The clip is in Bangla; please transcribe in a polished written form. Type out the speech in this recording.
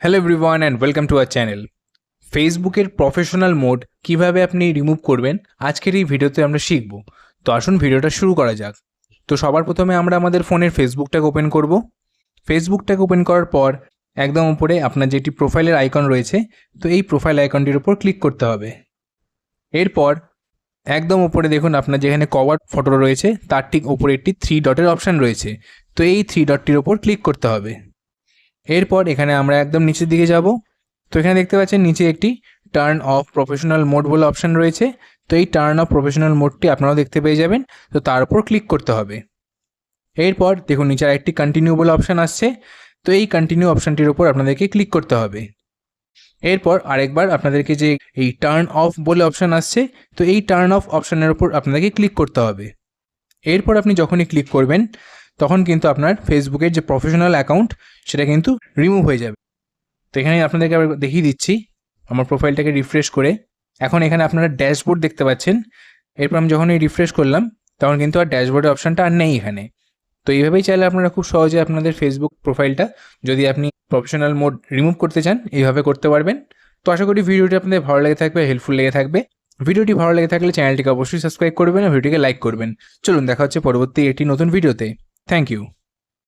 Hello everyone and welcome to our channel. ফেসবুকের প্রফেশনাল মোড কিভাবে আপনি রিমুভ করবেন আজকের এই ভিডিওতে আমরা শিখব। তো আসুন ভিডিওটা শুরু করা যাক। তো সবার প্রথমে আমরা আমাদের ফোনের ফেসবুকটাকে ওপেন করব। ফেসবুকটাকে ওপেন করার পর একদম উপরে আপনার যেটি প্রোফাইলের আইকন রয়েছে, তো এই প্রোফাইল আইকনটির উপর ক্লিক করতে হবে। এরপর একদম উপরে দেখুন আপনার যেখানে কভার ফটো রয়েছে তার ঠিক উপরে একটি 3 ডটের অপশান রয়েছে, তো এই 3 ডটটির ওপর ক্লিক করতে হবে। এরপর এখানে আমরা একদম নিচের দিকে যাব। তো এখানে দেখতে পাচ্ছেন নিচে একটি টার্ন অফ প্রফেশনাল মোড বলে অপশান রয়েছে, তো এই টার্ন অফ প্রফেশনাল মোডটি আপনারাও দেখতে পেয়ে যাবেন, তো তার উপর ক্লিক করতে হবে। এরপর দেখুন নিচে আরেকটি কন্টিনিউ বলে অপশান আসছে, তো এই কন্টিনিউ অপশানটির উপর আপনাদেরকে ক্লিক করতে হবে। এরপর আরেকবার আপনাদেরকে যে এই টার্ন অফ বলে অপশান আসছে, তো এই টার্ন অফ অপশানের উপর আপনাদেরকে ক্লিক করতে হবে। এরপর আপনি যখনই ক্লিক করবেন তখন কিন্তু আপনার ফেসবুকের যে প্রফেশনাল অ্যাকাউন্ট সেটা কিন্তু রিমুভ হয়ে যাবে। তো এখানে আপনাদেরকে আবার দেখিয়ে দিচ্ছি আমার প্রোফাইলটাকে রিফ্রেশ করে। এখন এখানে আপনারা ড্যাশবোর্ড দেখতে পাচ্ছেন। এরপর আমি যখনই রিফ্রেশ করলাম তখন কিন্তু আর ড্যাশবোর্ডের অপশানটা আর নেই এখানে। তো এইভাবেই চাইলে আপনারা খুব সহজে আপনাদের ফেসবুক প্রোফাইলটা যদি আপনি প্রফেশনাল মোড রিমুভ করতে চান এইভাবে করতে পারবেন। তো আশা করি ভিডিওটি আপনাদের ভালো লেগে থাকবে, হেল্পফুল লেগে থাকবে। ভিডিওটি ভালো লেগে থাকলে চ্যানেলটিকে অবশ্যই সাবস্ক্রাইব করবেন আর ভিডিওটিকে লাইক করবেন। চলুন দেখা হচ্ছে পরবর্তী একটি নতুন ভিডিওতে। Thank you.